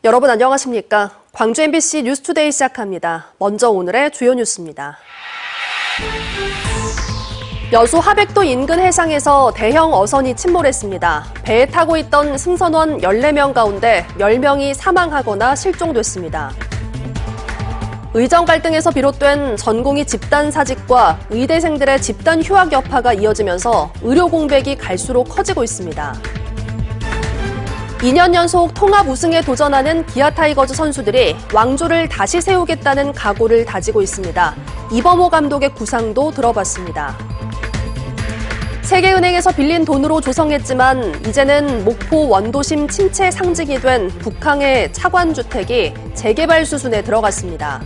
여러분 안녕하십니까? 광주 MBC 뉴스투데이 시작합니다. 먼저 오늘의 주요 뉴스입니다. 여수 하백도 인근 해상에서 대형 어선이 침몰했습니다. 배에 타고 있던 승선원 14명 가운데 10명이 사망하거나 실종됐습니다. 의정 갈등에서 비롯된 전공의 집단 사직과 의대생들의 집단 휴학 여파가 이어지면서 의료 공백이 갈수록 커지고 있습니다. 2년 연속 통합 우승에 도전하는 기아 타이거즈 선수들이 왕조를 다시 세우겠다는 각오를 다지고 있습니다. 이범호 감독의 구상도 들어봤습니다. 세계은행에서 빌린 돈으로 조성했지만 이제는 목포 원도심 침체 상징이 된 북항의 차관주택이 재개발 수순에 들어갔습니다.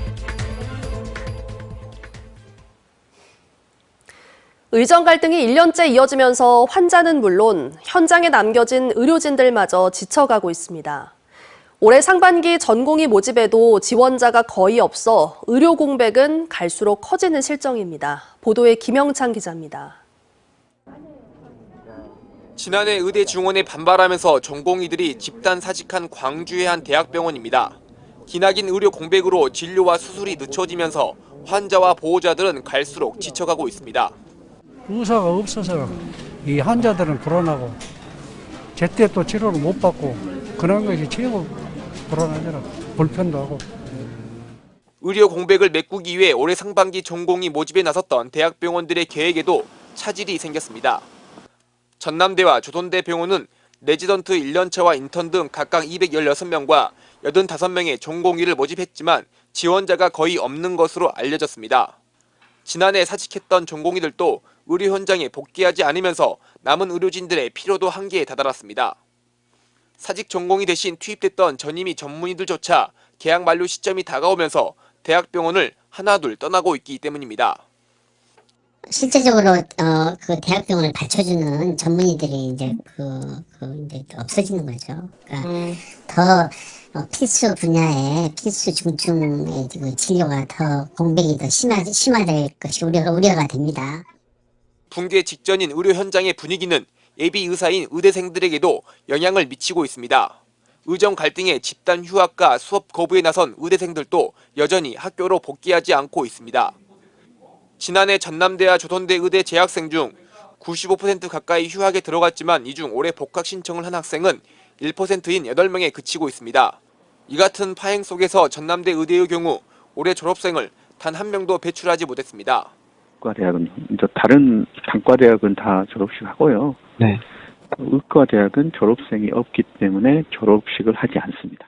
의정 갈등이 1년째 이어지면서 환자는 물론 현장에 남겨진 의료진들마저 지쳐가고 있습니다. 올해 상반기 전공의 모집에도 지원자가 거의 없어 의료 공백은 갈수록 커지는 실정입니다. 보도에 김영찬 기자입니다. 지난해 의대 증원에 반발하면서 전공의들이 집단 사직한 광주의 한 대학병원입니다. 기나긴 의료 공백으로 진료와 수술이 늦춰지면서 환자와 보호자들은 갈수록 지쳐가고 있습니다. 의사가 없어서 이 환자들은 불안하고 제때 또 치료를 못 받고 그런 것이 최고 불안하더라. 불편도 하고. 의료 공백을 메꾸기 위해 올해 상반기 전공의 모집에 나섰던 대학병원들의 계획에도 차질이 생겼습니다. 전남대와 조선대 병원은 레지던트 1년차와 인턴 등 각각 216명과 85명의 전공의를 모집했지만 지원자가 거의 없는 것으로 알려졌습니다. 지난해 사직했던 전공의들도 의료 현장에 복귀하지 않으면서 남은 의료진들의 피로도 한계에 다다랐습니다. 사직 전공의 대신 투입됐던 전임의 전문의들조차 계약 만료 시점이 다가오면서 대학병원을 하나둘 떠나고 있기 때문입니다. 실제적으로 그 대학병원을 받쳐주는 전문의들이 이제 이제 없어지는 거죠. 그러니까 더 필수 분야의 필수 중증의 진료가 더 공백이 더 심화될 것이 우려가 됩니다. 붕괴 직전인 의료 현장의 분위기는 예비 의사인 의대생들에게도 영향을 미치고 있습니다. 의정 갈등에 집단 휴학과 수업 거부에 나선 의대생들도 여전히 학교로 복귀하지 않고 있습니다. 지난해 전남대와 조선대 의대 재학생 중 95% 가까이 휴학에 들어갔지만 이 중 올해 복학 신청을 한 학생은 1%인 8명에 그치고 있습니다. 이 같은 파행 속에서 전남대 의대의 경우 올해 졸업생을 단 한 명도 배출하지 못했습니다. 의과대학은 이제 다른 단과대학은 다 졸업식 하고요. 네. 의과대학은 졸업생이 없기 때문에 졸업식을 하지 않습니다.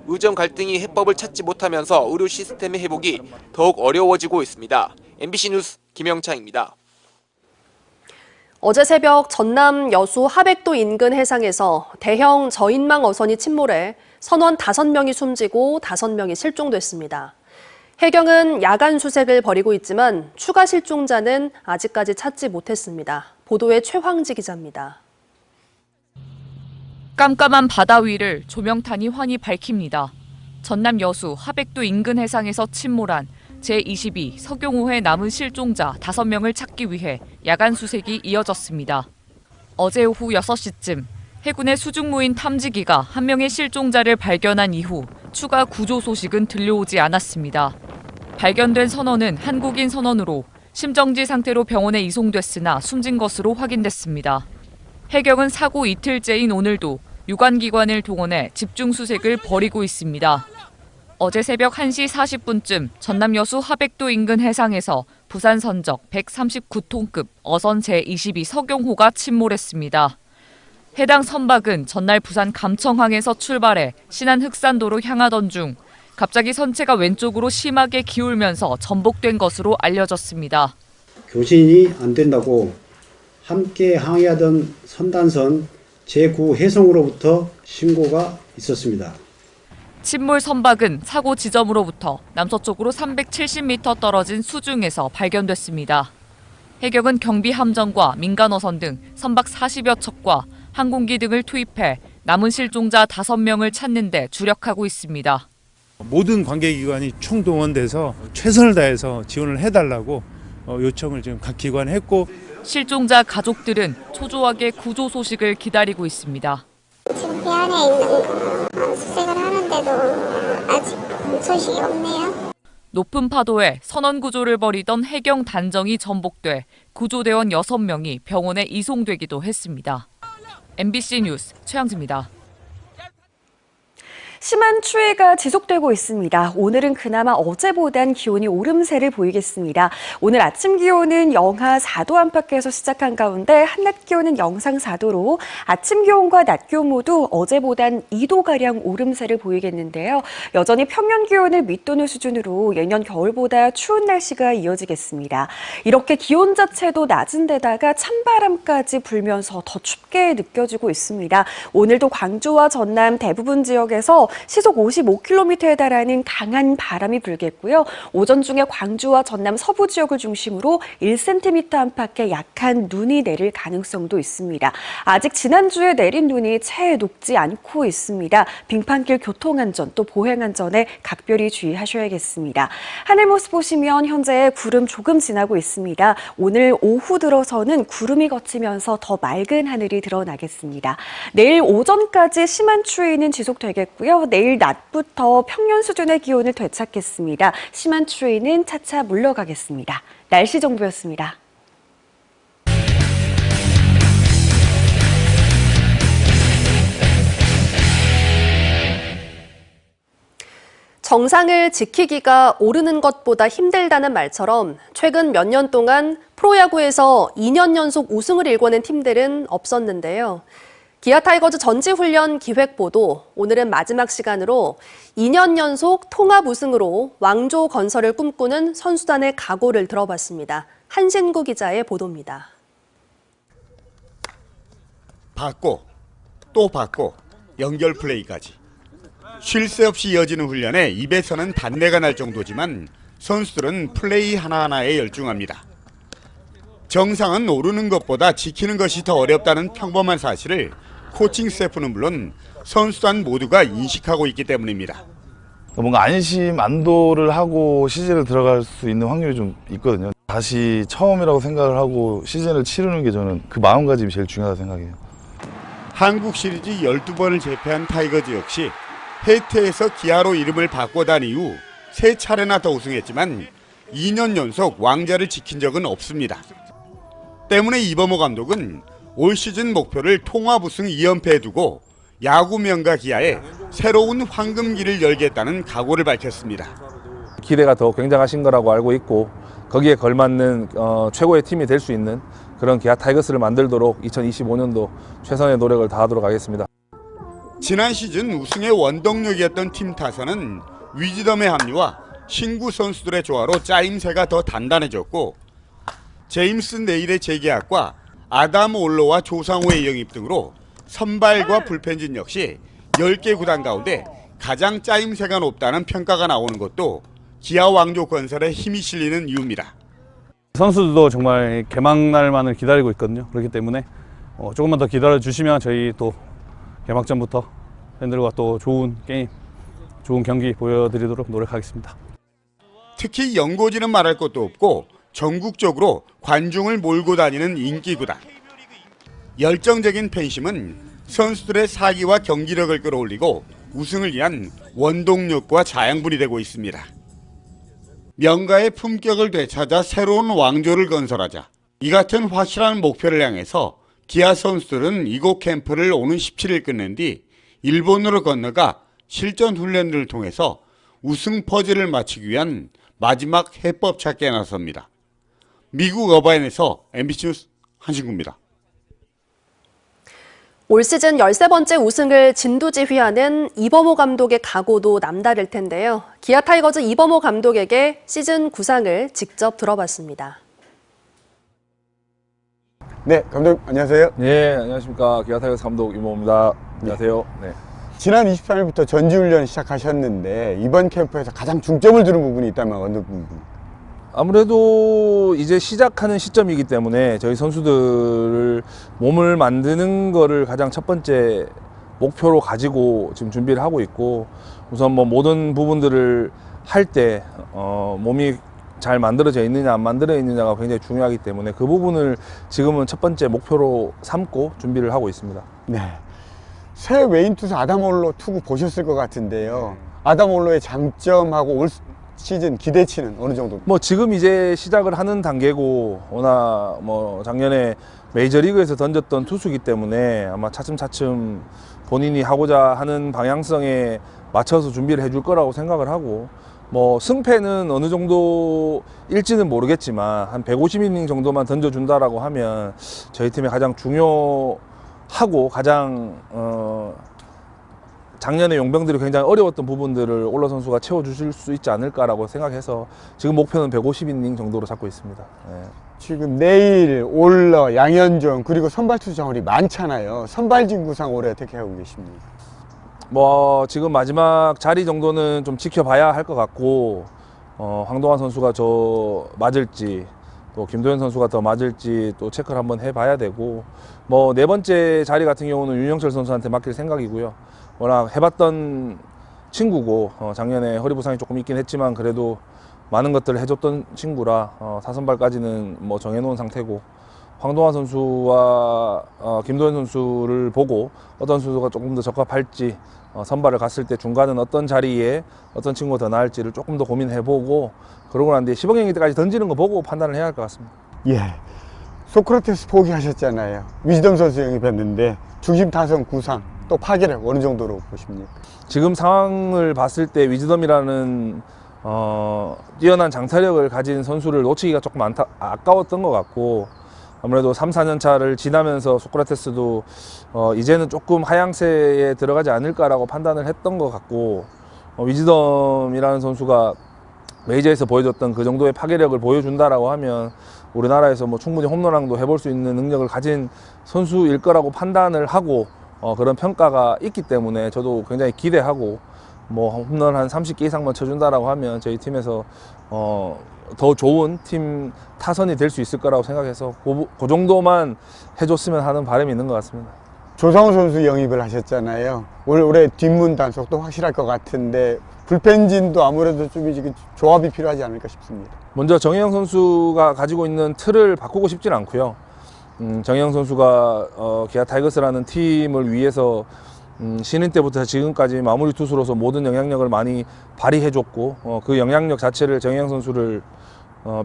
의정 갈등이 해법을 찾지 못하면서 의료 시스템의 회복이 더욱 어려워지고 있습니다. MBC 뉴스 김영창입니다. 어제 새벽 전남 여수 하백도 인근 해상에서 대형 저인망 어선이 침몰해 선원 5명이 숨지고 5명이 실종됐습니다. 해경은 야간 수색을 벌이고 있지만 추가 실종자는 아직까지 찾지 못했습니다. 보도에 최황지 기자입니다. 깜깜한 바다 위를 조명탄이 환히 밝힙니다. 전남 여수 하백도 인근 해상에서 침몰한 제22 서경호해 남은 실종자 5명을 찾기 위해 야간 수색이 이어졌습니다. 어제 오후 6시쯤 해군의 수중무인 탐지기가 한 명의 실종자를 발견한 이후 추가 구조 소식은 들려오지 않았습니다. 발견된 선원은 한국인 선원으로 심정지 상태로 병원에 이송됐으나 숨진 것으로 확인됐습니다. 해경은 사고 이틀째인 오늘도 유관기관을 동원해 집중 수색을 벌이고 있습니다. 어제 새벽 1시 40분쯤 전남 여수 하백도 인근 해상에서 부산 선적 139톤급 어선 제22 서경호가 침몰했습니다. 해당 선박은 전날 부산 감청항에서 출발해 신안 흑산도로 향하던 중 갑자기 선체가 왼쪽으로 심하게 기울면서 전복된 것으로 알려졌습니다. 교신이 안 된다고 함께 항해하던 선단선 제9 해송으로부터 신고가 있었습니다. 침몰 선박은 사고 지점으로부터 남서쪽으로 370m 떨어진 수중에서 발견됐습니다. 해경은 경비함정과 민간어선 등 선박 40여 척과 항공기 등을 투입해 남은 실종자 5명을 찾는 데 주력하고 있습니다. 모든 관계기관이 총동원돼서 최선을 다해서 지원을 해달라고 요청을 지금 각 기관에 했고 실종자 가족들은 초조하게 구조 소식을 기다리고 있습니다. 지금 배 안에 있는 수색을 하는 했는데도 아직 소식이 없네요. 높은 파도에 선원 구조를 벌이던 해경 단정이 전복돼 구조대원 6명이 병원에 이송되기도 했습니다. MBC 뉴스 최양지입니다. 심한 추위가 지속되고 있습니다. 오늘은 그나마 어제보단 기온이 오름세를 보이겠습니다. 오늘 아침 기온은 영하 4도 안팎에서 시작한 가운데 한낮 기온은 영상 4도로 아침 기온과 낮 기온 모두 어제보단 2도가량 오름세를 보이겠는데요. 여전히 평년 기온을 밑도는 수준으로 예년 겨울보다 추운 날씨가 이어지겠습니다. 이렇게 기온 자체도 낮은 데다가 찬바람까지 불면서 더 춥게 느껴지고 있습니다. 오늘도 광주와 전남 대부분 지역에서 시속 55km에 달하는 강한 바람이 불겠고요. 오전 중에 광주와 전남 서부 지역을 중심으로 1cm 안팎의 약한 눈이 내릴 가능성도 있습니다. 아직 지난주에 내린 눈이 채 녹지 않고 있습니다. 빙판길 교통안전 또 보행안전에 각별히 주의하셔야겠습니다. 하늘 모습 보시면 현재 구름 조금 지나고 있습니다. 오늘 오후 들어서는 구름이 걷히면서 더 맑은 하늘이 드러나겠습니다. 내일 오전까지 심한 추위는 지속되겠고요. 내일 낮부터 평년 수준의 기온을 되찾겠습니다. 심한 추위는 차차 물러가겠습니다. 날씨 정보였습니다. 정상을 지키기가 오르는 것보다 힘들다는 말처럼 최근 몇 년 동안 프로야구에서 2년 연속 우승을 일궈낸 팀들은 없었는데요. 기아 타이거즈 전지훈련 기획보도 오늘은 마지막 시간으로 2년 연속 통합 우승으로 왕조 건설을 꿈꾸는 선수단의 각오를 들어봤습니다. 한신구 기자의 보도입니다. 받고 또 받고 연결 플레이까지 쉴 새 없이 이어지는 훈련에 입에서는 단내가 날 정도지만 선수들은 플레이 하나하나에 열중합니다. 정상은 오르는 것보다 지키는 것이 더 어렵다는 평범한 사실을 코칭 스태프는 물론 선수단 모두가 인식하고 있기 때문입니다. 뭔가 안심, 안도를 하고 시즌을 들어갈 수 있는 확률이 좀 있거든요. 다시 처음이라고 생각을 하고 시즌을 치르는 게 저는 그 마음가짐이 제일 중요하다고 생각해요. 한국 시리즈 12번을 제패한 타이거즈 역시 해태에서 기아로 이름을 바꿔단 이후 3차례나 더 우승했지만 2년 연속 왕자를 지킨 적은 없습니다. 때문에 이범호 감독은 올 시즌 목표를 통합 우승 2연패에 두고 야구 명가 기아에 새로운 황금기를 열겠다는 각오를 밝혔습니다. 기대가 더 굉장하신 거라고 알고 있고 거기에 걸맞는 최고의 팀이 될 수 있는 그런 기아 타이거스를 만들도록 2025년도 최선의 노력을 다하도록 하겠습니다. 지난 시즌 우승의 원동력이었던 팀 타선은 위즈덤의 합류와 신구 선수들의 조화로 짜임새가 더 단단해졌고 제임스 네일의 재계약과 아담 올로와 조상우의 영입 등으로 선발과 불펜진 역시 10개 구단 가운데 가장 짜임새가 높다는 평가가 나오는 것도 기아 왕조 건설에 힘이 실리는 이유입니다. 선수들도 정말 개막날만을 기다리고 있거든요. 그렇기 때문에 조금만 더 기다려주시면 저희 또 개막전부터 팬들과 또 좋은 게임, 좋은 경기 보여드리도록 노력하겠습니다. 특히 연고지는 말할 것도 없고 전국적으로 관중을 몰고 다니는 인기구단. 열정적인 팬심은 선수들의 사기와 경기력을 끌어올리고 우승을 위한 원동력과 자양분이 되고 있습니다. 명가의 품격을 되찾아 새로운 왕조를 건설하자. 이 같은 확실한 목표를 향해서 기아 선수들은 이곳 캠프를 오는 17일 끝낸 뒤 일본으로 건너가 실전 훈련을 통해서 우승 퍼즐을 맞추기 위한 마지막 해법 찾기에 나섭니다. 미국 어바인에서 MBC 뉴스 한신구입니다. 올 시즌 13번째 우승을 진두지휘하는 이범호 감독의 각오도 남다를 텐데요. 기아 타이거즈 이범호 감독에게 시즌 구상을 직접 들어봤습니다. 네, 감독님 안녕하세요. 네, 안녕하십니까. 기아 타이거즈 감독 이범호입니다. 안녕하세요. 네. 지난 23일부터 전지훈련 시작하셨는데 이번 캠프에서 가장 중점을 두는 부분이 있다면 어느 부분? 아무래도 이제 시작하는 시점이기 때문에 저희 선수들 몸을 만드는 거를 가장 첫 번째 목표로 가지고 지금 준비를 하고 있고 우선 뭐 모든 부분들을 할 때 몸이 잘 만들어져 있느냐 안 만들어져 있느냐가 굉장히 중요하기 때문에 그 부분을 지금은 첫 번째 목표로 삼고 준비를 하고 있습니다. 네. 새 외인 투수 아담올로 투구 보셨을 것 같은데요. 아담올로의 장점하고 올 시즌 기대치는 어느 정도? 뭐 지금 이제 시작을 하는 단계고 워낙 뭐 작년에 메이저리그에서 던졌던 투수기 때문에 아마 차츰차츰 본인이 하고자 하는 방향성에 맞춰서 준비를 해줄 거라고 생각을 하고, 뭐 승패는 어느 정도일지는 모르겠지만 한 150이닝 정도만 던져준다라고 하면 저희 팀의 가장 중요하고 가장 작년에 용병들이 굉장히 어려웠던 부분들을 올러 선수가 채워주실 수 있지 않을까라고 생각해서 지금 목표는 150이닝 정도로 잡고 있습니다. 네. 지금 내일 올러, 양현종 그리고 선발 투수 정원이 많잖아요. 선발진 구상 올해 어떻게 하고 계십니까? 뭐 지금 마지막 자리 정도는 좀 지켜봐야 할 것 같고, 황동환 선수가 저 맞을지 또 김도현 선수가 더 맞을지 또 체크를 한번 해봐야 되고, 뭐 네 번째 자리 같은 경우는 윤영철 선수한테 맡길 생각이고요. 워낙 해봤던 친구고 작년에 허리 부상이 조금 있긴 했지만 그래도 많은 것들을 해줬던 친구라 사선발까지는 뭐 정해놓은 상태고, 황동환 선수와 김도현 선수를 보고 어떤 선수가 조금 더 적합할지, 선발을 갔을 때 중간은 어떤 자리에 어떤 친구가 더 나을지를 조금 더 고민해보고, 그러고 난 뒤에 시범 경기 때까지 던지는 거 보고 판단을 해야 할 것 같습니다. 예, 소크라테스 포기하셨잖아요. 위즈덤 선수 영입했는데 중심 타선 구상 또 파괴력 어느 정도로 보십니까? 지금 상황을 봤을 때 위즈덤이라는 뛰어난 장타력을 가진 선수를 놓치기가 조금 아까웠던 것 같고, 아무래도 3, 4년 차를 지나면서 소크라테스도 이제는 조금 하향세에 들어가지 않을까라고 판단을 했던 것 같고, 위즈덤이라는 선수가 메이저에서 보여줬던 그 정도의 파괴력을 보여준다라고 하면 우리나라에서 뭐 충분히 홈런왕도 해볼 수 있는 능력을 가진 선수일 거라고 판단을 하고 그런 평가가 있기 때문에 저도 굉장히 기대하고, 뭐 홈런 한 30개 이상만 쳐준다라고 하면 저희 팀에서 더 좋은 팀 타선이 될 수 있을 거라고 생각해서 그 정도만 해줬으면 하는 바람이 있는 것 같습니다. 조상우 선수 영입을 하셨잖아요. 올해 뒷문 단속도 확실할 것 같은데 불펜진도 아무래도 좀 이제 조합이 필요하지 않을까 싶습니다. 먼저 정혜영 선수가 가지고 있는 틀을 바꾸고 싶지는 않고요. 정혜영 선수가 기아 타이거스라는 팀을 위해서 신인 때부터 지금까지 마무리 투수로서 모든 영향력을 많이 발휘해줬고, 그 영향력 자체를 정혜영 선수를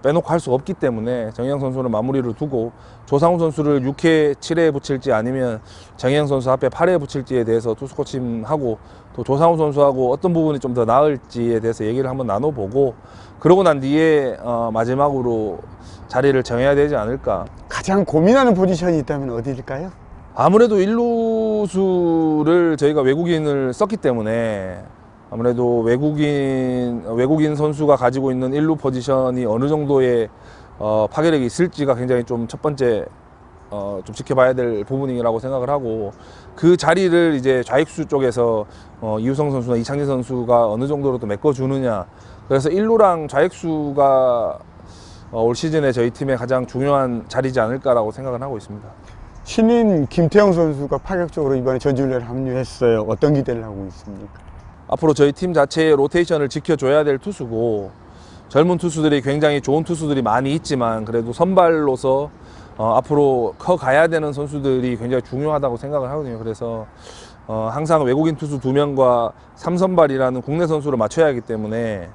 빼놓고 할 수 없기 때문에 정혜영 선수를 마무리를 두고 조상우 선수를 6회, 7회에 붙일지 아니면 정혜영 선수 앞에 8회에 붙일지에 대해서 투수 코칭하고, 또 조상우 선수하고 어떤 부분이 좀 더 나을지에 대해서 얘기를 한번 나눠보고, 그러고 난 뒤에 마지막으로 자리를 정해야 되지 않을까. 가장 고민하는 포지션이 있다면 어디일까요? 아무래도 일루수를 저희가 외국인을 썼기 때문에 아무래도 외국인 선수가 가지고 있는 일루 포지션이 어느 정도의 파괴력이 있을지가 굉장히 좀 첫 번째 좀 지켜봐야 될 부분이라고 생각을 하고, 그 자리를 이제 좌익수 쪽에서 이우성 선수나 이창진 선수가 어느 정도로 또 메꿔주느냐. 그래서 일루랑 좌익수가 올 시즌에 저희 팀의 가장 중요한 자리지 않을까라고 생각을 하고 있습니다. 신인 김태형 선수가 파격적으로 이번에 전지훈련에 합류했어요. 어떤 기대를 하고 있습니까? 앞으로 저희 팀 자체의 로테이션을 지켜줘야 될 투수고, 젊은 투수들이 굉장히 좋은 투수들이 많이 있지만 그래도 선발로서 앞으로 커가야 되는 선수들이 굉장히 중요하다고 생각을 하거든요. 그래서 항상 외국인 투수 2명과 3선발이라는 국내 선수를 맞춰야 하기 때문에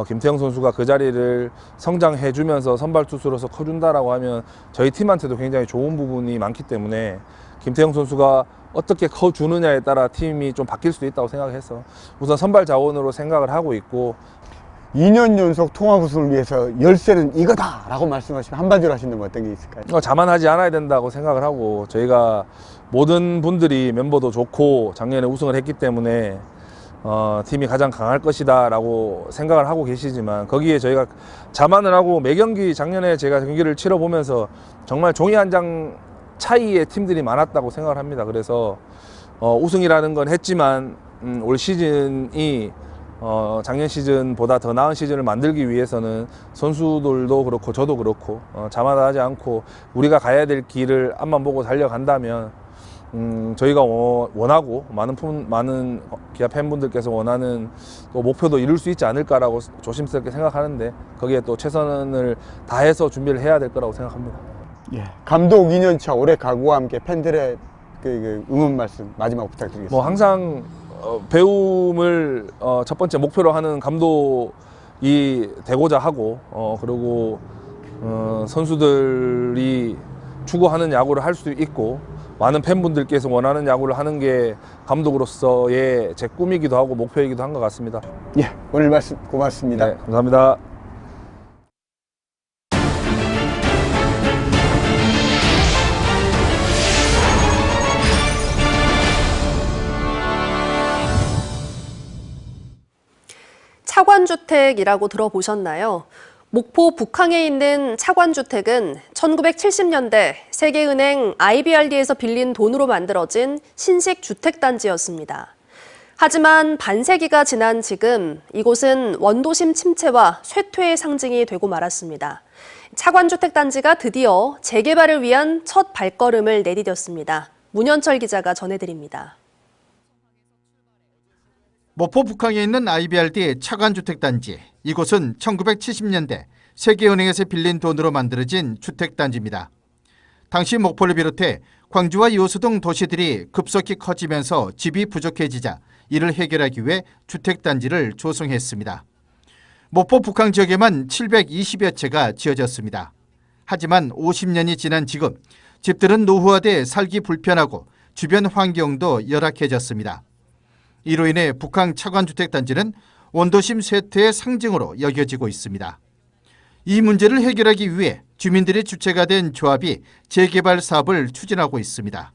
김태형 선수가 그 자리를 성장해주면서 선발 투수로서 커준다라고 하면 저희 팀한테도 굉장히 좋은 부분이 많기 때문에 김태형 선수가 어떻게 커주느냐에 따라 팀이 좀 바뀔 수도 있다고 생각해서 우선 선발 자원으로 생각을 하고 있고, 2년 연속 통합 우승을 위해서 열쇠는 이거다 라고 말씀하시면 한마디로 하신다면 어떤 게 있을까요? 자만하지 않아야 된다고 생각을 하고, 저희가 모든 분들이 멤버도 좋고 작년에 우승을 했기 때문에 팀이 가장 강할 것이다 라고 생각을 하고 계시지만, 거기에 저희가 자만을 하고 매 경기, 작년에 제가 경기를 치러보면서 정말 종이 한 장 차이의 팀들이 많았다고 생각을 합니다. 그래서 우승이라는 건 했지만 올 시즌이 작년 시즌보다 더 나은 시즌을 만들기 위해서는 선수들도 그렇고 저도 그렇고 자만하지 않고 우리가 가야 될 길을 앞만 보고 달려간다면 저희가 원하고 많은 기아 팬분들께서 원하는 또 목표도 이룰 수 있지 않을까라고 조심스럽게 생각하는데, 거기에 또 최선을 다해서 준비를 해야 될 거라고 생각합니다. 예, 감독 2년차 올해 각오와 함께 팬들의 응원 말씀 마지막 부탁드리겠습니다. 뭐 항상 배움을 첫 번째 목표로 하는 감독이 되고자 하고 그리고 선수들이 추구하는 야구를 할 수 있고 많은 팬분들께서 원하는 야구를 하는 게 감독으로서의 제 꿈이기도 하고 목표이기도 한 것 같습니다. 예, 오늘 말씀 고맙습니다. 네, 감사합니다. 차관주택이라고 들어보셨나요? 목포 북항에 있는 차관주택은 1970년대 세계은행 IBRD에서 빌린 돈으로 만들어진 신식 주택단지였습니다. 하지만 반세기가 지난 지금 이곳은 원도심 침체와 쇠퇴의 상징이 되고 말았습니다. 차관주택단지가 드디어 재개발을 위한 첫 발걸음을 내디뎠습니다. 문현철 기자가 전해드립니다. 목포 북항에 있는 IBRD 차관주택단지. 이곳은 1970년대 세계은행에서 빌린 돈으로 만들어진 주택단지입니다. 당시 목포를 비롯해 광주와 여수 등 도시들이 급속히 커지면서 집이 부족해지자 이를 해결하기 위해 주택단지를 조성했습니다. 목포 북항 지역에만 720여 채가 지어졌습니다. 하지만 50년이 지난 지금 집들은 노후화돼 살기 불편하고 주변 환경도 열악해졌습니다. 이로 인해 북항 차관주택단지는 원도심 쇠퇴의 상징으로 여겨지고 있습니다. 이 문제를 해결하기 위해 주민들의 주체가 된 조합이 재개발 사업을 추진하고 있습니다.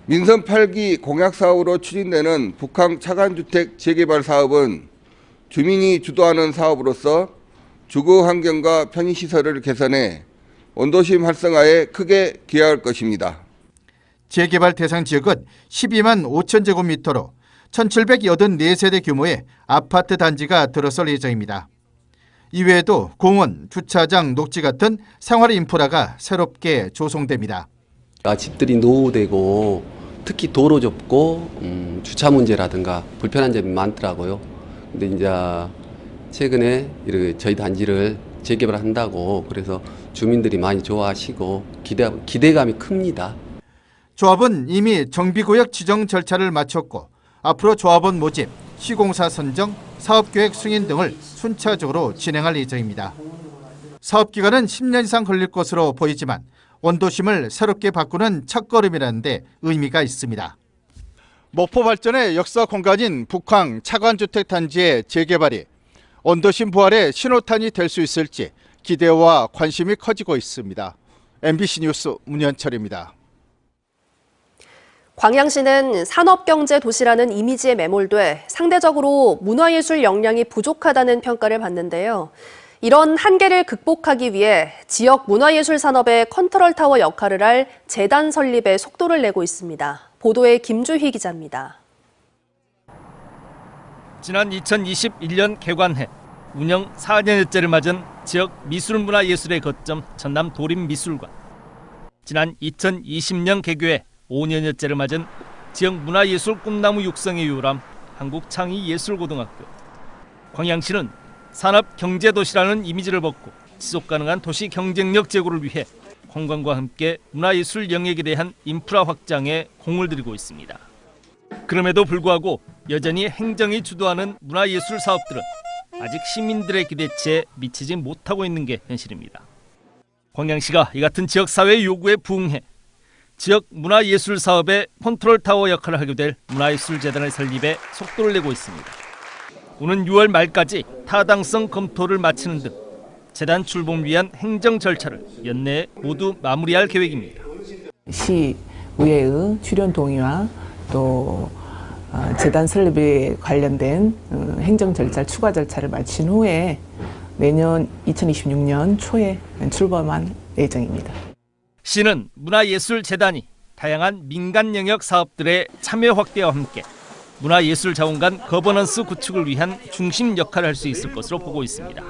민선 8기 공약 사업으로 추진되는 북항 차관주택 재개발 사업은 주민이 주도하는 사업으로서 주거 환경과 편의시설을 개선해 원도심 활성화에 크게 기여할 것입니다. 재개발 대상 지역은 12만 5천 제곱미터로 1784세대 규모의 아파트 단지가 들어설 예정입니다. 이외에도 공원, 주차장, 녹지 같은 생활 인프라가 새롭게 조성됩니다. 집들이 노후되고 특히 도로 좁고 주차 문제라든가 불편한 점이 많더라고요. 근데 이제 최근에 이렇게 저희 단지를 재개발한다고 그래서 주민들이 많이 좋아하시고 기대감이 큽니다. 조합은 이미 정비구역 지정 절차를 마쳤고 앞으로 조합원 모집, 시공사 선정, 사업계획 승인 등을 순차적으로 진행할 예정입니다. 사업기간은 10년 이상 걸릴 것으로 보이지만 원도심을 새롭게 바꾸는 첫걸음이라는 데 의미가 있습니다. 목포 발전의 역사 공간인 북항 차관주택단지의 재개발이 원도심 부활의 신호탄이 될 수 있을지 기대와 관심이 커지고 있습니다. MBC 뉴스 문현철입니다. 광양시는 산업경제 도시라는 이미지에 매몰돼 상대적으로 문화예술 역량이 부족하다는 평가를 받는데요. 이런 한계를 극복하기 위해 지역 문화예술 산업의 컨트롤타워 역할을 할 재단 설립에 속도를 내고 있습니다. 보도에 김주희 기자입니다. 지난 2021년 개관해 운영 4년여째를 맞은 지역 미술문화예술의 거점 전남 도림미술관. 지난 2020년 개교해 5년여째를 맞은 지역 문화예술 꿈나무 육성의 요람 한국창의예술고등학교. 광양시는 산업경제도시라는 이미지를 벗고 지속가능한 도시 경쟁력 제고를 위해 관광과 함께 문화예술 영역에 대한 인프라 확장에 공을 들이고 있습니다. 그럼에도 불구하고 여전히 행정이 주도하는 문화예술 사업들은 아직 시민들의 기대치에 미치지 못하고 있는 게 현실입니다. 광양시가 이 같은 지역사회의 요구에 부응해 지역 문화예술 사업의 컨트롤타워 역할을 하게 될 문화예술재단을 설립에 속도를 내고 있습니다. 오는 6월 말까지 타당성 검토를 마치는 등 재단 출범을 행정 절차를 연내에 모두 마무리할 계획입니다. 시의회의 출연 동의와 또 재단 설립에 관련된 행정 절차, 추가 절차를 마친 후에 내년 2026년 초에 출범할 예정입니다. 시는 문화예술재단이 다양한 민간 영역 사업들의 참여 확대와 함께 문화예술 자원 간 거버넌스 구축을 위한 중심 역할을 할 수 있을 것으로 보고 있습니다.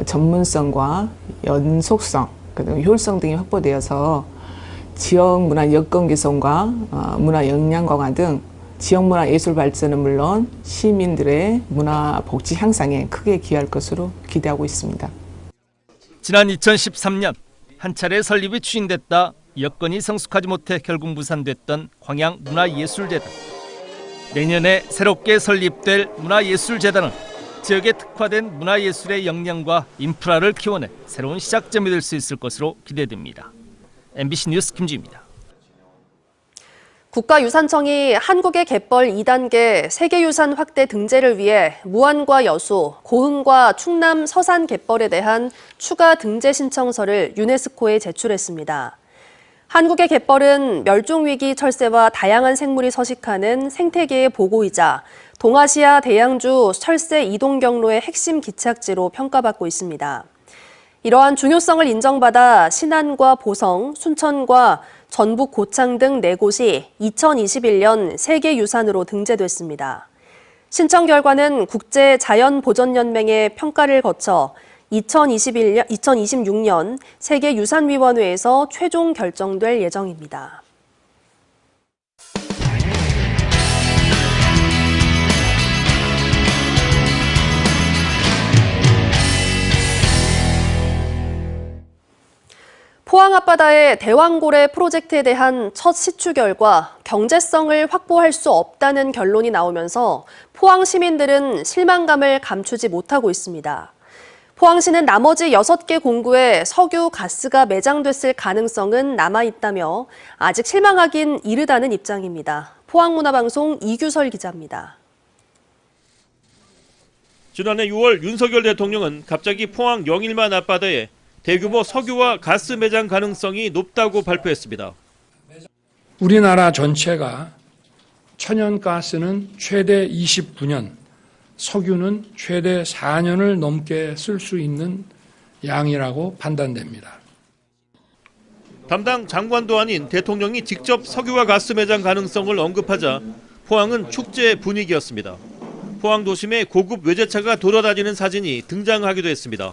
전문성과 연속성, 그리고 효율성 등이 확보되어서 지역 문화 여건 개선과 문화 역량 강화 등 지역 문화 예술 발전은 물론 시민들의 문화 복지 향상에 크게 기여할 것으로 기대하고 있습니다. 지난 2013년 한 차례 설립이 추진됐다 여건이 성숙하지 못해 결국 무산됐던 광양문화예술재단. 내년에 새롭게 설립될 문화예술재단은 지역에 특화된 문화예술의 역량과 인프라를 키워내 새로운 시작점이 될 수 있을 것으로 기대됩니다. MBC 뉴스 김지입니다. 국가유산청이 한국의 갯벌 2단계 세계유산 확대 등재를 위해 무안과 여수, 고흥과 충남 서산 갯벌에 대한 추가 등재 신청서를 유네스코에 제출했습니다. 한국의 갯벌은 멸종위기 철새와 다양한 생물이 서식하는 생태계의 보고이자 동아시아 대양주 철새 이동 경로의 핵심 기착지로 평가받고 있습니다. 이러한 중요성을 인정받아 신안과 보성, 순천과 전북 고창 등 4곳이 2021년 세계유산으로 등재됐습니다. 신청 결과는 국제자연보전연맹의 평가를 거쳐 2026년 세계유산위원회에서 최종 결정될 예정입니다. 포항 앞바다의 대왕고래 프로젝트에 대한 첫 시추 결과 경제성을 확보할 수 없다는 결론이 나오면서 포항 시민들은 실망감을 감추지 못하고 있습니다. 포항시는 나머지 6개 공구에 석유 가스가 매장됐을 가능성은 남아있다며 아직 실망하긴 이르다는 입장입니다. 포항문화방송 이규설 기자입니다. 지난해 6월 윤석열 대통령은 갑자기 포항 영일만 앞바다에 대규모 석유와 가스 매장 가능성이 높다고 발표했습니다. 우리나라 전체가 천연가스는 최대 29년, 석유는 최대 4년을 넘게 쓸 수 있는 양이라고 판단됩니다. 담당 장관도 아닌 대통령이 직접 석유와 가스 매장 가능성을 언급하자 포항은 축제 분위기였습니다. 포항 도심에 고급 외제차가 돌아다니는 사진이 등장하기도 했습니다.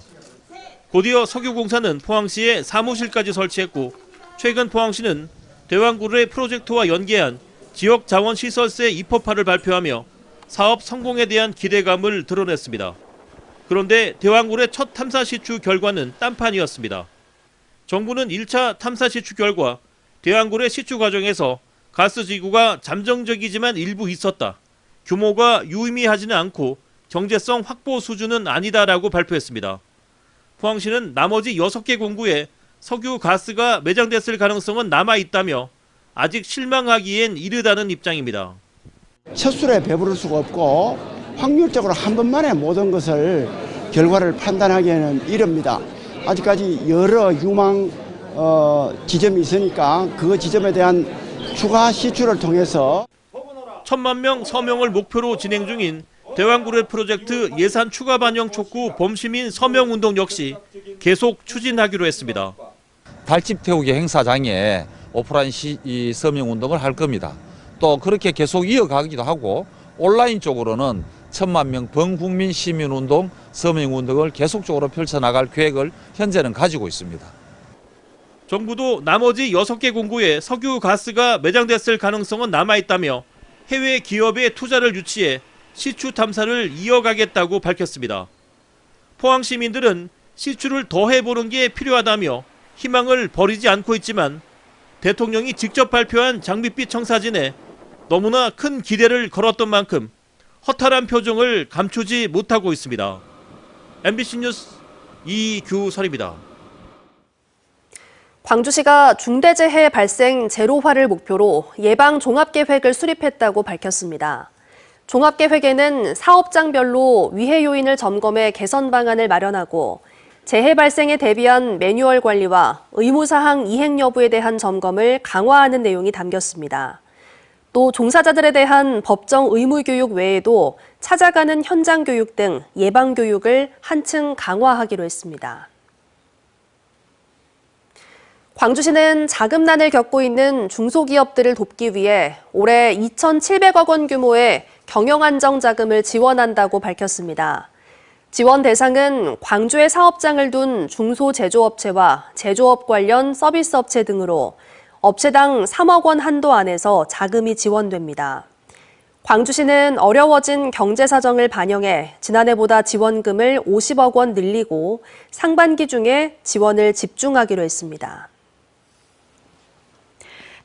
곧이어 석유공사는 포항시에 사무실까지 설치했고 최근 포항시는 대왕고래 프로젝트와 연계한 지역자원시설세 입법화를 발표하며 사업 성공에 대한 기대감을 드러냈습니다. 그런데 대왕고래 첫 탐사 시추 결과는 딴판이었습니다. 정부는 1차 탐사 시추 결과 대왕고래 시추 과정에서 가스지구가 잠정적이지만 일부 있었다. 규모가 유의미하지는 않고 경제성 확보 수준은 아니다라고 발표했습니다. 포항시는 나머지 6개 공구에 석유 가스가 매장됐을 가능성은 남아있다며 아직 실망하기엔 이르다는 입장입니다. 첫 술에 배부를 수가 없고 확률적으로 한 번만에 모든 것을 결과를 판단하기에는 이릅니다. 아직까지 여러 유망 지점이 있으니까 그 지점에 대한 추가 시추를 통해서 1,000만 명 서명을 목표로 진행 중인 대왕고래 프로젝트 예산 추가 반영 촉구 범시민 서명운동 역시 계속 추진하기로 했습니다. 달집 태우기 행사장에 오프라인 서명운동을 할 겁니다. 또 그렇게 계속 이어가기도 하고 온라인 쪽으로는 1,000만 명 범국민 시민운동 서명운동을 계속적으로 펼쳐나갈 계획을 현재는 가지고 있습니다. 정부도 나머지 6개 공구에 석유 가스가 매장됐을 가능성은 남아있다며 해외 기업에 투자를 유치해 시추 탐사를 이어가겠다고 밝혔습니다. 포항 시민들은 시추를 더 해보는 게 필요하다며 희망을 버리지 않고 있지만 대통령이 직접 발표한 장밋빛 청사진에 너무나 큰 기대를 걸었던 만큼 허탈한 표정을 감추지 못하고 있습니다. MBC 뉴스 이규설입니다. 광주시가 중대재해 발생 제로화를 목표로 예방 종합계획을 수립했다고 밝혔습니다. 종합계획에는 사업장별로 위해 요인을 점검해 개선 방안을 마련하고 재해 발생에 대비한 매뉴얼 관리와 의무사항 이행 여부에 대한 점검을 강화하는 내용이 담겼습니다. 또 종사자들에 대한 법정 의무 교육 외에도 찾아가는 현장 교육 등 예방 교육을 한층 강화하기로 했습니다. 광주시는 자금난을 겪고 있는 중소기업들을 돕기 위해 올해 2,700억 원 규모의 경영안정자금을 지원한다고 밝혔습니다. 지원 대상은 광주에 사업장을 둔 중소제조업체와 제조업 관련 서비스업체 등으로 업체당 3억 원 한도 안에서 자금이 지원됩니다. 광주시는 어려워진 경제 사정을 반영해 지난해보다 지원금을 50억 원 늘리고 상반기 중에 지원을 집중하기로 했습니다.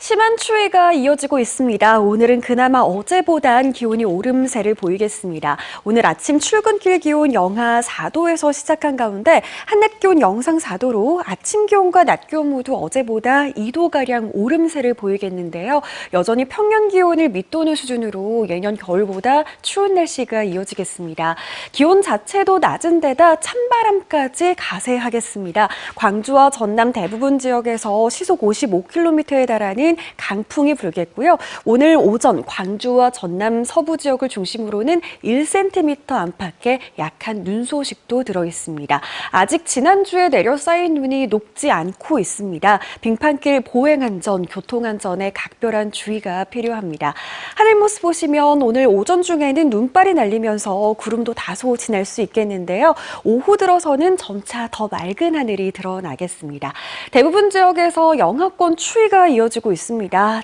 심한 추위가 이어지고 있습니다. 오늘은 그나마 어제보단 기온이 오름세를 보이겠습니다. 오늘 아침 출근길 기온 영하 4도에서 시작한 가운데 한낮 기온 영상 4도로 아침 기온과 낮 기온 모두 어제보다 2도가량 오름세를 보이겠는데요. 여전히 평년 기온을 밑도는 수준으로 예년 겨울보다 추운 날씨가 이어지겠습니다. 기온 자체도 낮은 데다 찬바람까지 가세하겠습니다. 광주와 전남 대부분 지역에서 시속 55km에 달하는 강풍이 불겠고요. 오늘 오전 광주와 전남 서부 지역을 중심으로는 1cm 안팎의 약한 눈 소식도 들어 있습니다. 아직 지난주에 내려 쌓인 눈이 녹지 않고 있습니다. 빙판길 보행안전, 교통안전에 각별한 주의가 필요합니다. 하늘 모습 보시면 오늘 오전 중에는 눈발이 날리면서 구름도 다소 지날 수 있겠는데요. 오후 들어서는 점차 더 맑은 하늘이 드러나겠습니다. 대부분 지역에서 영하권 추위가 이어지고 있습니다.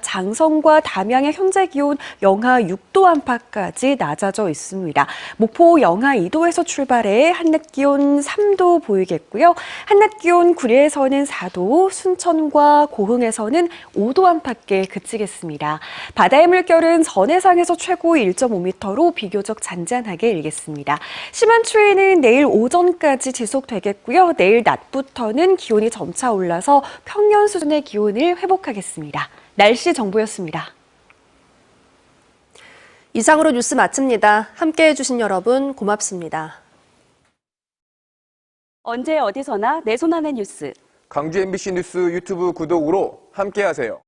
장성과 담양의 현재 기온 영하 6도 안팎까지 낮아져 있습니다. 목포 영하 2도에서 출발해 한낮 기온 3도 보이겠고요. 한낮 기온 구리에서는 4도, 순천과 고흥에서는 5도 안팎에 그치겠습니다. 바다의 물결은 전해상에서 최고 1.5m로 비교적 잔잔하게 일겠습니다. 심한 추위는 내일 오전까지 지속되겠고요. 내일 낮부터는 기온이 점차 올라서 평년 수준의 기온을 회복하겠습니다. 날씨 정보였습니다. 이상으로 뉴스 마칩니다. 함께해 주신 여러분 고맙습니다. 언제 어디서나 내 손 안의 뉴스. 광주 MBC 뉴스 유튜브 구독으로 함께하세요.